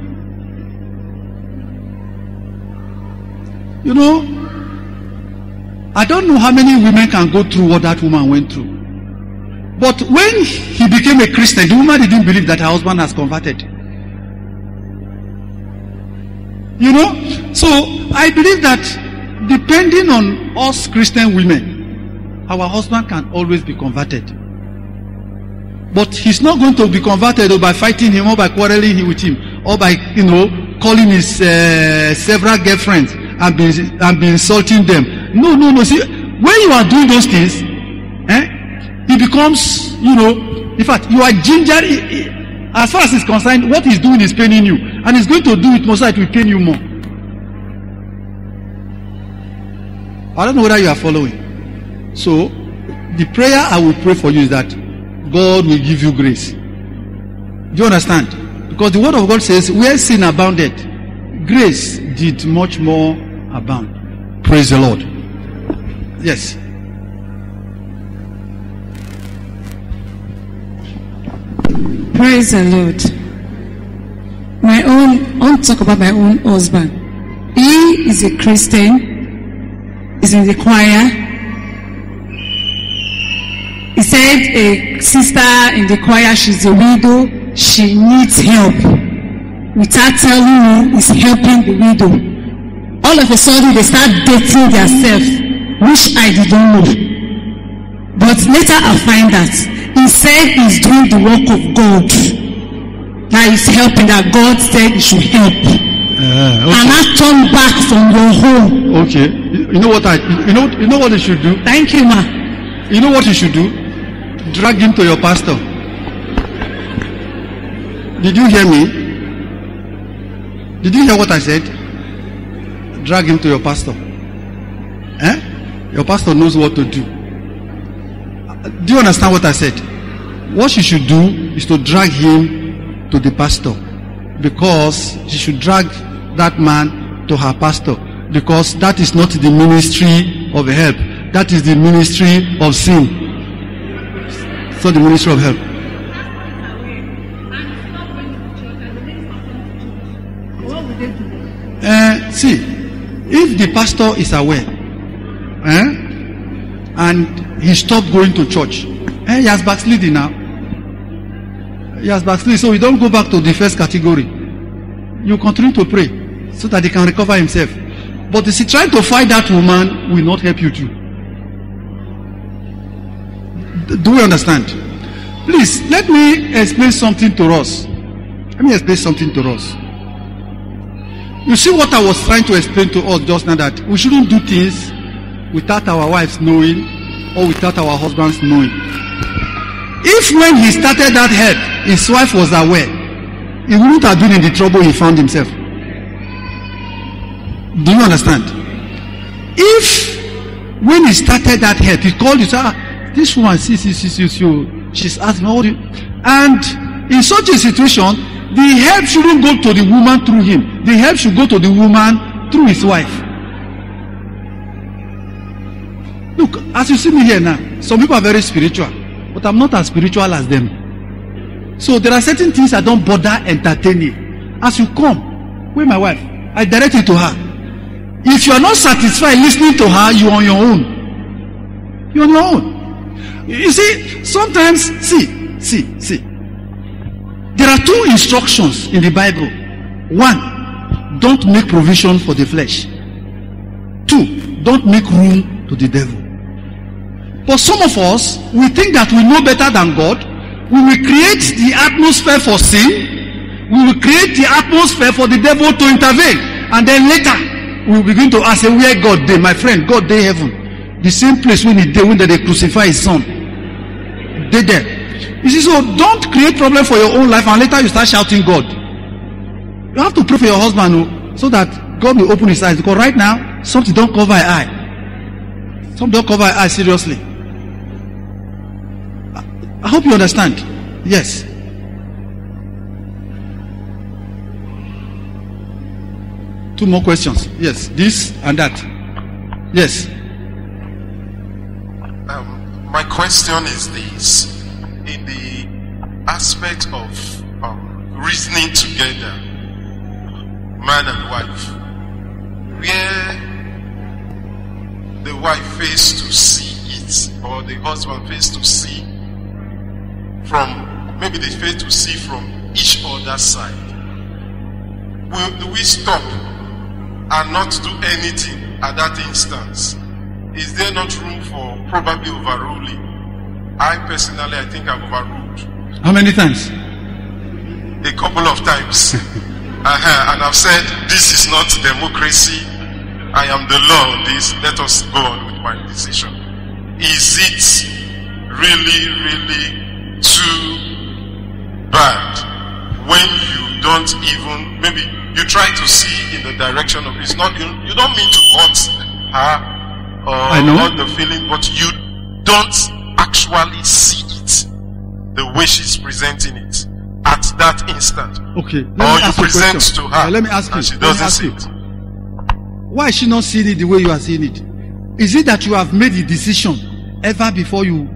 You know, I don't know how many women can go through what that woman went through. But when he became a Christian, the woman didn't believe that her husband has converted. You know? So, I believe that depending on us Christian women, our husband can always be converted. But he's not going to be converted by fighting him or by quarreling with him or by, calling his several girlfriends and be insulting them. No. See, when you are doing those things, it becomes, in fact, you are ginger. As far as it's concerned, what he's doing is paining you. And he's going to do it most likely, it will pain you more. I don't know whether you are following. So, the prayer I will pray for you is that God will give you grace. Do you understand? Because the word of God says, where sin abounded, grace did much more abound. Praise the Lord. Yes. Praise the Lord. I want to talk about my own husband. He is a Christian. He's in the choir. He said a sister in the choir, she's a widow, she needs help. Without telling me, he's helping the widow. All of a sudden, they start dating themselves, which I didn't know. But later I find that he said he's doing the work of God. That he's helping, that God said he should help. Okay. And I turn back from your home. Okay. You know what you should do? Thank you, ma. You know what you should do? Drag him to your pastor. Did you hear me? Did you hear what I said? Drag him to your pastor. Your pastor knows what to do. Do you understand what I said? What she should do is to drag him to the pastor, because she should drag that man to her pastor, because that is not the ministry of help. That is the ministry of sin. It's not the ministry of help. See, if the pastor is aware and he stopped going to church, he has backslidden now. He has backslidden, so we don't go back to the first category. You continue to pray so that he can recover himself. But you see, trying to fight that woman will not help you too. Do we understand? Please, let me explain something to us. Let me explain something to us. You see what I was trying to explain to us just now, that we shouldn't do things without our wives knowing or without our husbands knowing. If when he started that help, his wife was aware, he wouldn't have been in the trouble he found himself. Do you understand? If when he started that help, he called you, said, this woman, she's asking, what do you? And in such a situation, the help shouldn't go to the woman through him. The help should go to the woman through his wife. Look, as you see me here now, some people are very spiritual, but I'm not as spiritual as them. So there are certain things I don't bother entertaining. As you come with my wife, I direct it to her. If you are not satisfied listening to her, you're on your own. You're on your own. You see, sometimes, see. There are two instructions in the Bible. One, don't make provision for the flesh. Two, don't make room to the devil. But some of us, we think that we know better than God. We will create the atmosphere for sin. We will create the atmosphere for the devil to intervene. And then later, we will begin to ask, where God dey? My friend, God dey heaven. The same place when they crucify his son. They there. You see, so don't create problem for your own life and later you start shouting God. You have to pray for your husband so that God will open his eyes, because right now something don't cover your eye. Something don't cover your eye seriously. I hope you understand. Yes. Two more questions. Yes, this and that. Yes. My question is this. In the aspect of reasoning together, man and wife, where the wife fails to see it, or the husband fails to see from, maybe they fail to see from each other's side, do we stop and not do anything at that instance? Is there not room for probably overruling? I personally, I think I've overruled. How many times? A couple of times. And I've said, this is not democracy. I am the law on this. Let us go on with my decision. Is it really too bad when you don't even, maybe you try to see in the direction of, it's not, you don't mean to hurt her or hurt the feeling, but you don't actually see it the way she's presenting it at that instant. Okay. Or you present to her let me ask you. And she doesn't see it. Why is she not seeing it the way you are seeing it? Is it that you have made the decision ever before you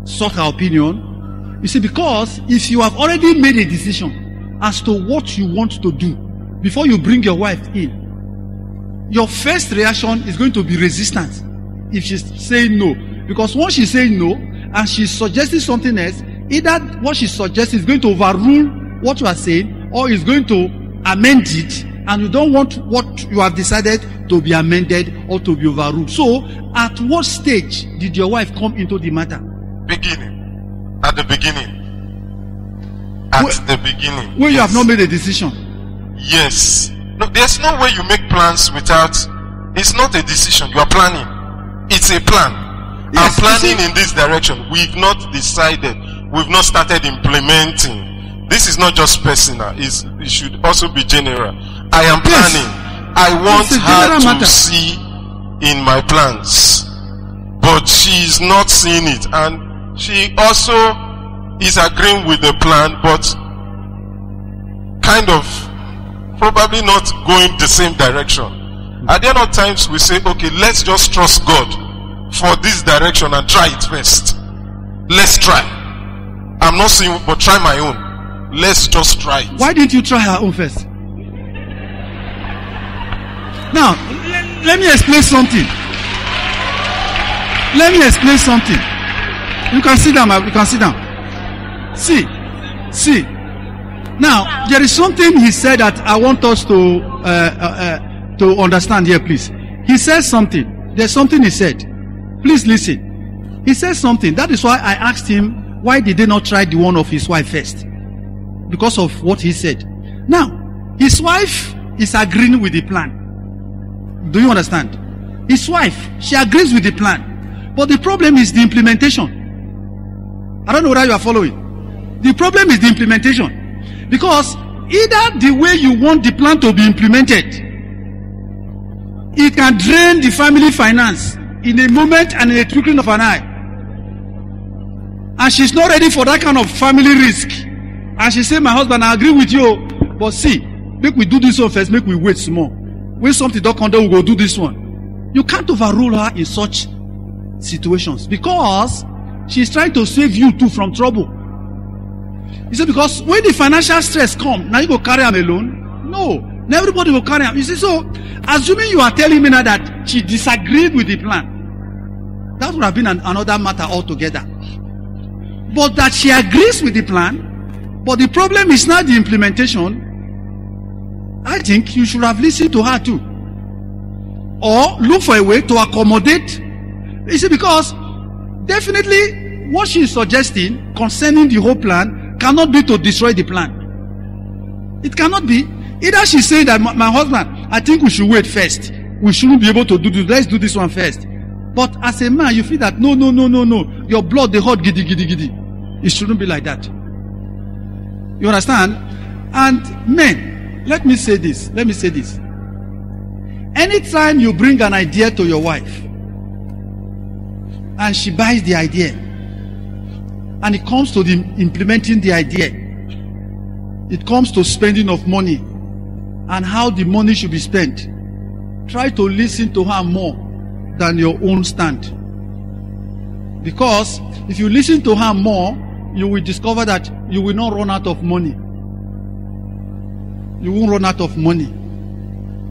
sought her opinion? You see, because if you have already made a decision as to what you want to do before you bring your wife in, your first reaction is going to be resistance if she's saying no. Because once she's saying no and she's suggesting something else, either what she suggests is going to overrule what you are saying, or is going to amend it, and you don't want what you have decided to be amended or to be overruled. So, at what stage did your wife come into the matter? Beginning. At the beginning. At the beginning. When you have not made a decision. Yes. No, there's no way you make plans without, it's not a decision, you are planning. It's a plan. Yes, I'm planning in this direction. We've not decided. We've not started implementing. This is not just personal. It should also be general. I am planning. I want her to see in my plans, but she is not seeing it, and she also is agreeing with the plan, but kind of probably not going the same direction. At the end of times we say, okay, let's just trust God for this direction and try it first. Let's try. I'm not saying, but try my own. Let's just try it. Why didn't you try her own first? Now, let me explain something. Let me explain something. You can sit down, you can sit down. See. Now, there is something he said that I want us to understand here, please. He says something. There's something he said. Please listen. He says something. That is why I asked him, why did they not try the one of his wife first? Because of what he said. Now, his wife is agreeing with the plan. Do you understand? His wife, she agrees with the plan. But the problem is the implementation. I don't know whether you are following. The problem is the implementation. Because either the way you want the plan to be implemented, it can drain the family finance in a moment and in a twinkling of an eye. And she's not ready for that kind of family risk. And she said, my husband, I agree with you. But see, make we do this one first, make we wait some more. When something don't come down, we go do this one. You can't overrule her in such situations. Because she's trying to save you too from trouble. You see, because when the financial stress comes, now you go carry him alone? No. Everybody will carry him. You see, so, assuming you are telling me now that she disagreed with the plan, that would have been another matter altogether. But that she agrees with the plan, but the problem is not the implementation, I think you should have listened to her too. Or look for a way to accommodate. You see, because definitely what she is suggesting concerning the whole plan cannot be to destroy the plan. It cannot be. Either she's saying that my husband, I think we should wait first. We shouldn't be able to do this. Let's do this one first. But as a man, you feel that no. Your blood, the hot giddy. It shouldn't be like that. You understand? And men, let me say this. Anytime you bring an idea to your wife, and she buys the idea, and it comes to the implementing the idea, it comes to spending of money, and how the money should be spent, try to listen to her more than your own stand. Because if you listen to her more, you will discover that you will not run out of money. You won't run out of money.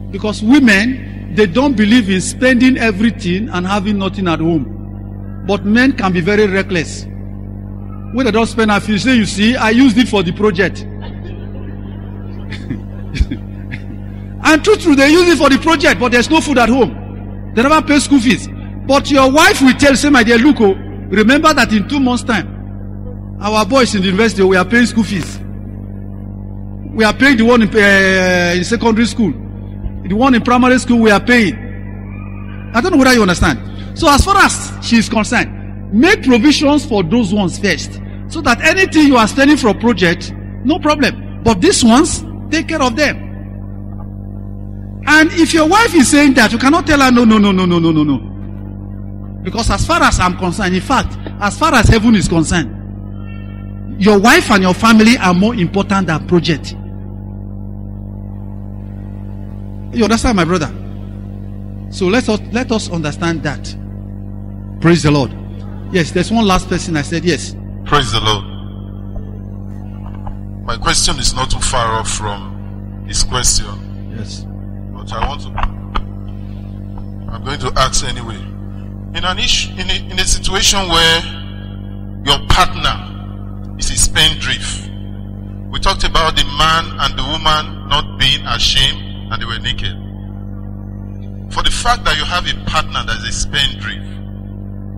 Because women, they don't believe in spending everything and having nothing at home. But men can be very reckless. When they don't spend a few, say, you see, I used it for the project. And true, they use it for the project, but there's no food at home. They never pay school fees. But your wife will tell, say, my dear, look, remember that in 2 months' time, our boys in the university, we are paying school fees. We are paying the one in secondary school. The one in primary school, we are paying. I don't know whether you understand. So as far as she is concerned, make provisions for those ones first. So that anything you are spending for a project, no problem. But these ones, take care of them. And if your wife is saying that, you cannot tell her no. Because as far as I'm concerned, in fact, as far as heaven is concerned, your wife and your family are more important than project. You understand, my brother? So let us understand that. Praise the Lord. Yes, there's one last person. I said yes. Praise the Lord. My question is not too far off from his question. Yes. But I'm going to ask anyway. In a situation where your partner is a spendthrift, we talked about the man and the woman not being ashamed and they were naked. For the fact that you have a partner that is a spendthrift,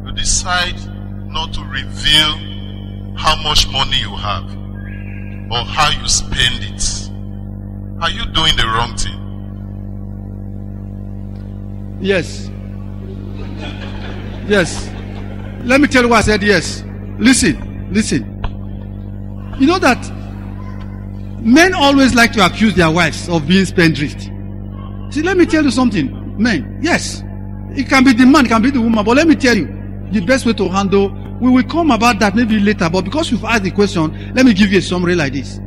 you decide not to reveal how much money you have or how you spend it. Are you doing the wrong thing? Yes. Yes. Let me tell you why I said yes. Listen. You know that men always like to accuse their wives of being spendthrift. See, let me tell you something. Men, yes. It can be the man, it can be the woman. But let me tell you, the best way to handle, we will come about that maybe later. But because you've asked the question, let me give you a summary like this.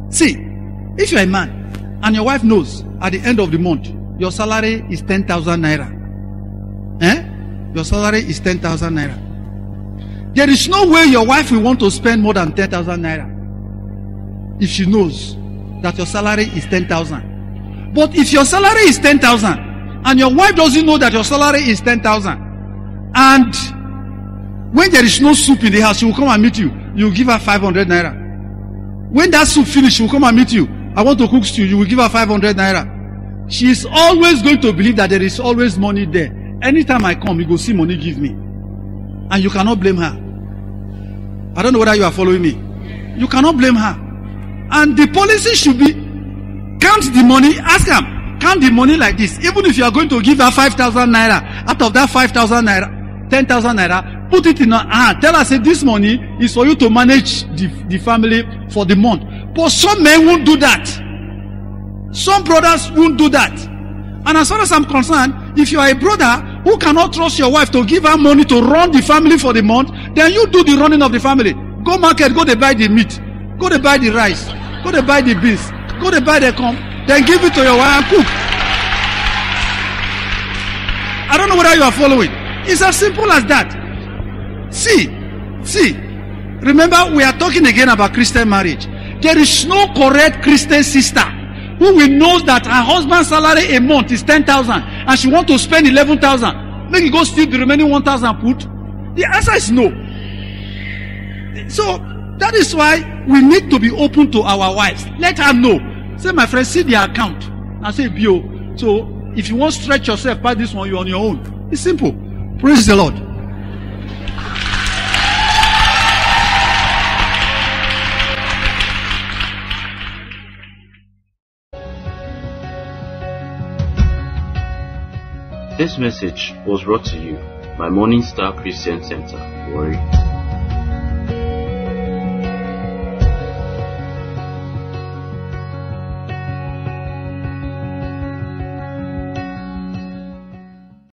See, if you're a man and your wife knows at the end of the month, your salary is 10,000 naira. Your salary is 10,000 naira. There is no way your wife will want to spend more than 10,000 naira if she knows that your salary is 10,000. But if your salary is 10,000 and your wife doesn't know that your salary is 10,000, and when there is no soup in the house, she will come and meet you. You will give her 500 naira. When that soup finishes, she will come and meet you. I want to cook stew. You will give her 500 naira. She is always going to believe that there is always money there. Anytime I come, you go see money, give me. And you cannot blame her. I don't know whether you are following me. You cannot blame her. And the policy should be, count the money, ask her, count the money like this. Even if you are going to give her 5,000 naira, out of that 5,000 naira, 10,000 naira, put it in her hand. Tell her, say, this money is for you to manage the family for the month. But some men won't do that. Some brothers won't do that. And as far as I'm concerned, if you are a brother who cannot trust your wife to give her money to run the family for the month, then you do the running of the family. Go market, go to buy the meat, go to buy the rice, go to buy the beans, go to buy the corn, then give it to your wife and cook. I don't know whether you are following. It's as simple as that. See, remember we are talking again about Christian marriage. There is no correct Christian sister who will know that her husband's salary a month is 10,000 and she wants to spend 11,000. Make it go steal the remaining 1,000 put. The answer is no. So that is why we need to be open to our wives. Let her know. Say, my friend, see the account and say, Bio. So if you want to stretch yourself by this one, you're on your own. It's simple. Praise the Lord. This message was brought to you by Morning Star Christian Center, Warri.